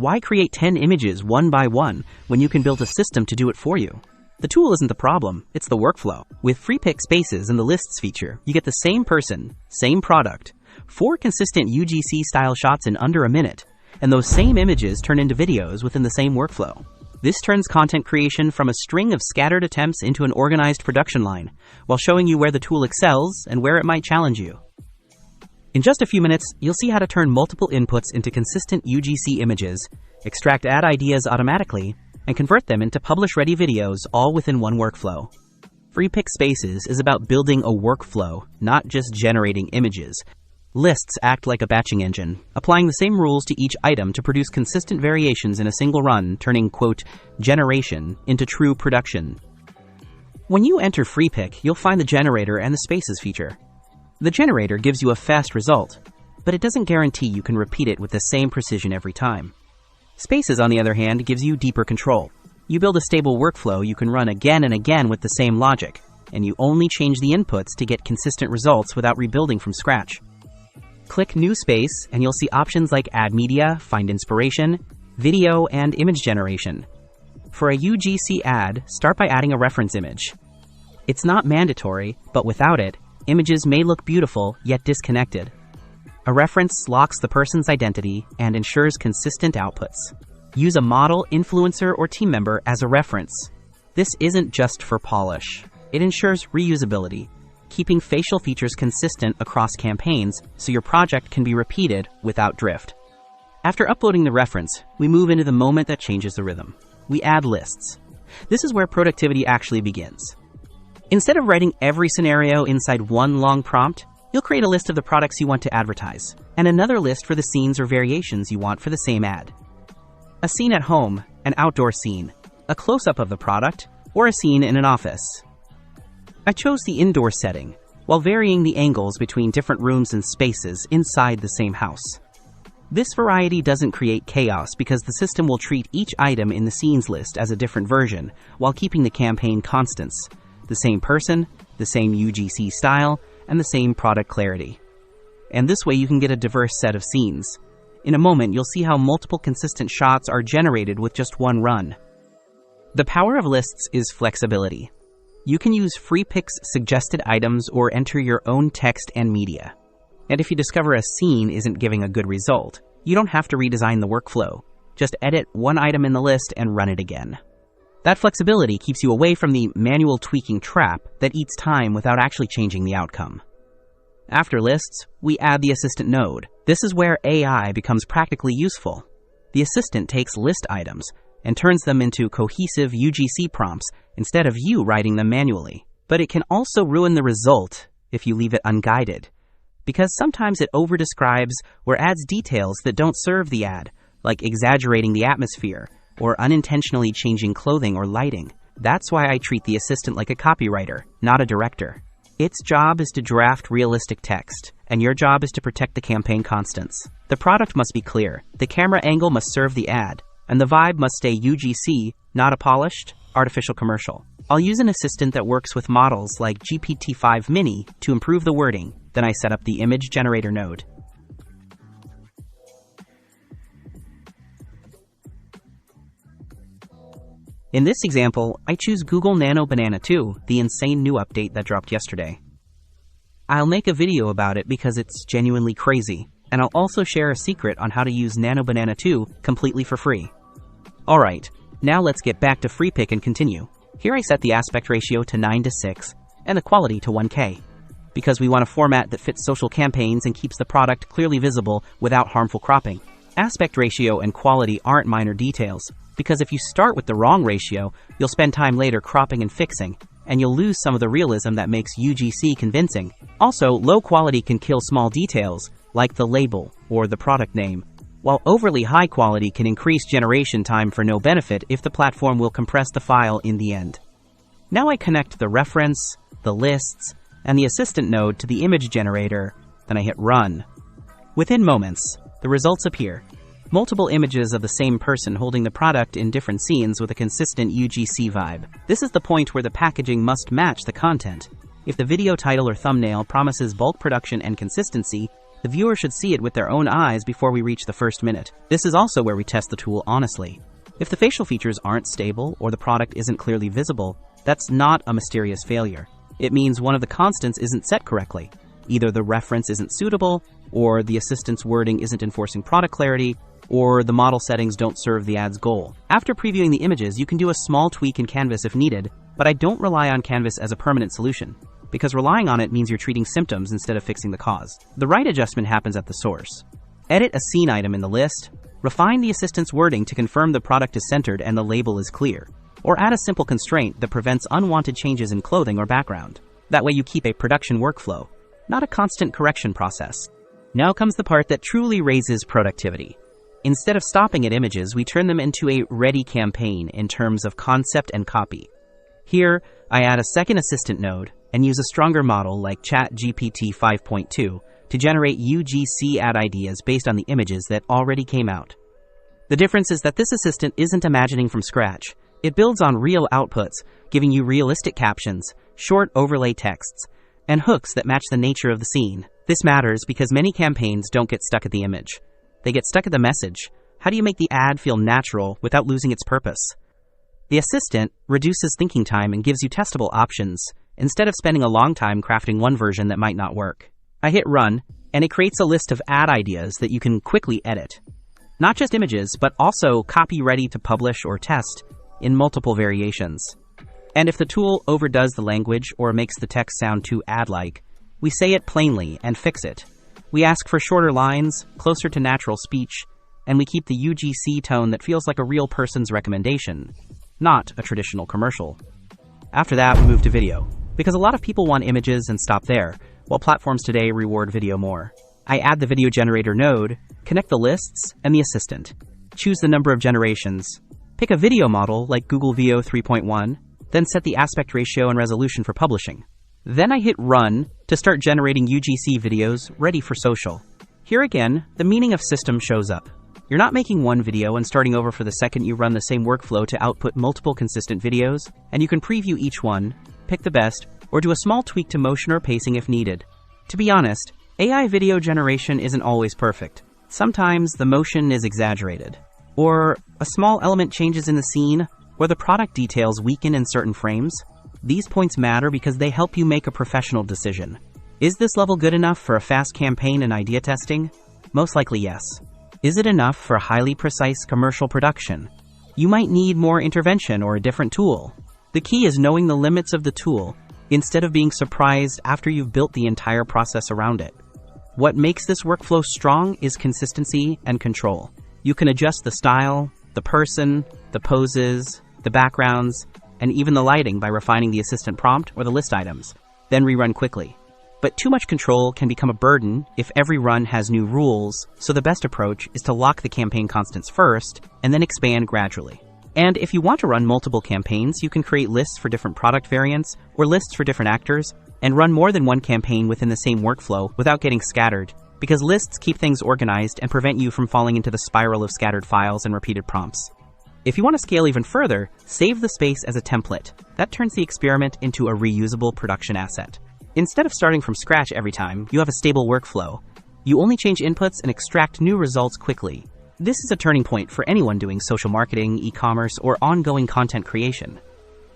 Why create 10 images one by one when you can build a system to do it for you? The tool isn't the problem, it's the workflow. With Freepik Spaces and the Lists feature, you get the same person, same product, 4 consistent UGC-style shots in under a minute, and those same images turn into videos within the same workflow. This turns content creation from a string of scattered attempts into an organized production line, while showing you where the tool excels and where it might challenge you. In just a few minutes, you'll see how to turn multiple inputs into consistent UGC images, extract ad ideas automatically, and convert them into publish-ready videos all within one workflow. Freepik Spaces is about building a workflow, not just generating images. Lists act like a batching engine, applying the same rules to each item to produce consistent variations in a single run, turning, quote, generation into true production. When you enter Freepik, you'll find the generator and the Spaces feature. The generator gives you a fast result, but it doesn't guarantee you can repeat it with the same precision every time. Spaces, on the other hand, gives you deeper control. You build a stable workflow you can run again and again with the same logic, and you only change the inputs to get consistent results without rebuilding from scratch. Click New Space, and you'll see options like Add Media, Find Inspiration, Video, and Image Generation. For a UGC ad, start by adding a reference image. It's not mandatory, but without it, images may look beautiful, yet disconnected. A reference locks the person's identity and ensures consistent outputs. Use a model, influencer, or team member as a reference. This isn't just for polish. It ensures reusability, keeping facial features consistent across campaigns so your project can be repeated without drift. After uploading the reference, we move into the moment that changes the rhythm. We add lists. This is where productivity actually begins. Instead of writing every scenario inside one long prompt, you'll create a list of the products you want to advertise, and another list for the scenes or variations you want for the same ad. A scene at home, an outdoor scene, a close-up of the product, or a scene in an office. I chose the indoor setting, while varying the angles between different rooms and spaces inside the same house. This variety doesn't create chaos because the system will treat each item in the scenes list as a different version, while keeping the campaign constants. The same person, the same UGC style, and the same product clarity. And this way you can get a diverse set of scenes. In a moment, you'll see how multiple consistent shots are generated with just one run. The power of lists is flexibility. You can use Freepik's suggested items or enter your own text and media. And if you discover a scene isn't giving a good result, you don't have to redesign the workflow. Just edit one item in the list and run it again. That flexibility keeps you away from the manual tweaking trap that eats time without actually changing the outcome. After lists, we add the assistant node. This is where AI becomes practically useful. The assistant takes list items and turns them into cohesive UGC prompts instead of you writing them manually. But it can also ruin the result if you leave it unguided, because sometimes it overdescribes or adds details that don't serve the ad, like exaggerating the atmosphere or unintentionally changing clothing or lighting. That's why I treat the assistant like a copywriter, not a director. Its job is to draft realistic text, and your job is to protect the campaign constants. The product must be clear, the camera angle must serve the ad, and the vibe must stay UGC, not a polished, artificial commercial. I'll use an assistant that works with models like GPT-5 Mini to improve the wording, then I set up the image generator node. In this example, I choose Google Nano Banana 2, the insane new update that dropped yesterday. I'll make a video about it because it's genuinely crazy, and I'll also share a secret on how to use Nano Banana 2 completely for free. Alright, now let's get back to Freepik and continue. Here I set the aspect ratio to 9:6 and the quality to 1K, because we want a format that fits social campaigns and keeps the product clearly visible without harmful cropping. Aspect ratio and quality aren't minor details, because if you start with the wrong ratio, you'll spend time later cropping and fixing, and you'll lose some of the realism that makes UGC convincing. Also, low quality can kill small details, like the label or the product name, while overly high quality can increase generation time for no benefit if the platform will compress the file in the end. Now I connect the reference, the lists, and the assistant node to the image generator, then I hit run. Within moments, the results appear. Multiple images of the same person holding the product in different scenes with a consistent UGC vibe. This is the point where the packaging must match the content. If the video title or thumbnail promises bulk production and consistency, The viewer should see it with their own eyes before we reach the first minute. This is also where we test the tool honestly. If the facial features aren't stable or the product isn't clearly visible, that's not a mysterious failure. It means one of the constants isn't set correctly. Either the reference isn't suitable, or the assistant's wording isn't enforcing product clarity, or the model settings don't serve the ad's goal. After previewing the images, you can do a small tweak in Canvas if needed, but I don't rely on Canvas as a permanent solution, because relying on it means you're treating symptoms instead of fixing the cause. The right adjustment happens at the source. Edit a scene item in the list, refine the assistant's wording to confirm the product is centered and the label is clear, or add a simple constraint that prevents unwanted changes in clothing or background. That way you keep a production workflow, not a constant correction process. Now comes the part that truly raises productivity. Instead of stopping at images, we turn them into a ready campaign in terms of concept and copy. Here, I add a second assistant node and use a stronger model like ChatGPT 5.2 to generate UGC ad ideas based on the images that already came out. The difference is that this assistant isn't imagining from scratch. It builds on real outputs, giving you realistic captions, short overlay texts, and hooks that match the nature of the scene. This matters because many campaigns don't get stuck at the image. They get stuck at the message. How do you make the ad feel natural without losing its purpose? The assistant reduces thinking time and gives you testable options, instead of spending a long time crafting one version that might not work. I hit run, and it creates a list of ad ideas that you can quickly edit. Not just images, but also copy ready to publish or test in multiple variations. And if the tool overdoes the language or makes the text sound too ad-like, we say it plainly and fix it. We ask for shorter lines, closer to natural speech, and we keep the UGC tone that feels like a real person's recommendation, not a traditional commercial. After that, we move to video, because a lot of people want images and stop there, while platforms today reward video more. I add the video generator node, connect the lists, and the assistant. Choose the number of generations. Pick a video model like Google Veo 3.1, then set the aspect ratio and resolution for publishing. Then I hit run to start generating UGC videos ready for social. Here again, the meaning of system shows up. You're not making one video and starting over for the second you run the same workflow to output multiple consistent videos, and you can preview each one, pick the best, or do a small tweak to motion or pacing if needed. To be honest, AI video generation isn't always perfect. Sometimes the motion is exaggerated, or a small element changes in the scene, or the product details weaken in certain frames. These points matter because they help you make a professional decision. Is this level good enough for a fast campaign and idea testing? Most likely yes. Is it enough for highly precise commercial production? You might need more intervention or a different tool. The key is knowing the limits of the tool instead of being surprised after you've built the entire process around it. What makes this workflow strong is consistency and control. You can adjust the style, the person, the poses, the backgrounds, and even the lighting by refining the assistant prompt or the list items, then rerun quickly. But too much control can become a burden if every run has new rules, so the best approach is to lock the campaign constants first and then expand gradually. And if you want to run multiple campaigns, you can create lists for different product variants or lists for different actors and run more than one campaign within the same workflow without getting scattered, because lists keep things organized and prevent you from falling into the spiral of scattered files and repeated prompts. If you want to scale even further, save the space as a template. That turns the experiment into a reusable production asset. Instead of starting from scratch every time, you have a stable workflow. You only change inputs and extract new results quickly. This is a turning point for anyone doing social marketing, e-commerce, or ongoing content creation.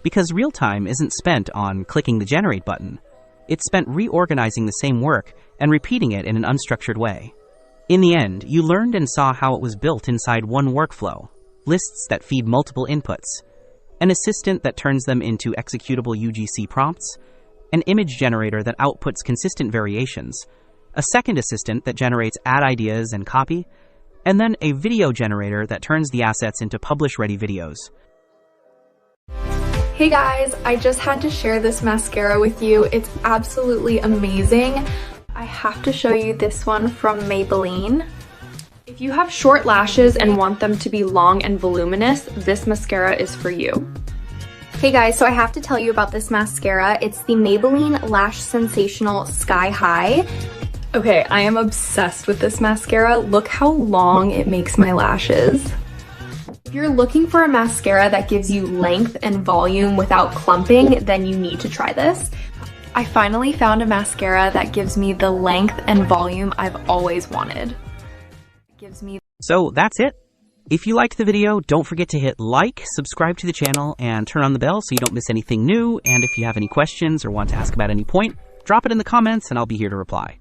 Because real time isn't spent on clicking the generate button. It's spent reorganizing the same work and repeating it in an unstructured way. In the end, you learned and saw how it was built inside one workflow. Lists that feed multiple inputs, an assistant that turns them into executable UGC prompts, an image generator that outputs consistent variations, a second assistant that generates ad ideas and copy, and then a video generator that turns the assets into publish-ready videos. Hey guys, I just had to share this mascara with you. It's absolutely amazing. I have to show you this one from Maybelline. If you have short lashes and want them to be long and voluminous, this mascara is for you. Hey guys, so I have to tell you about this mascara. It's the Maybelline Lash Sensational Sky High. Okay, I am obsessed with this mascara. Look how long it makes my lashes. If you're looking for a mascara that gives you length and volume without clumping, then you need to try this. I finally found a mascara that gives me the length and volume I've always wanted. So that's it. If you liked the video, don't forget to hit like, subscribe to the channel, and turn on the bell so you don't miss anything new. And if you have any questions or want to ask about any point, drop it in the comments and I'll be here to reply.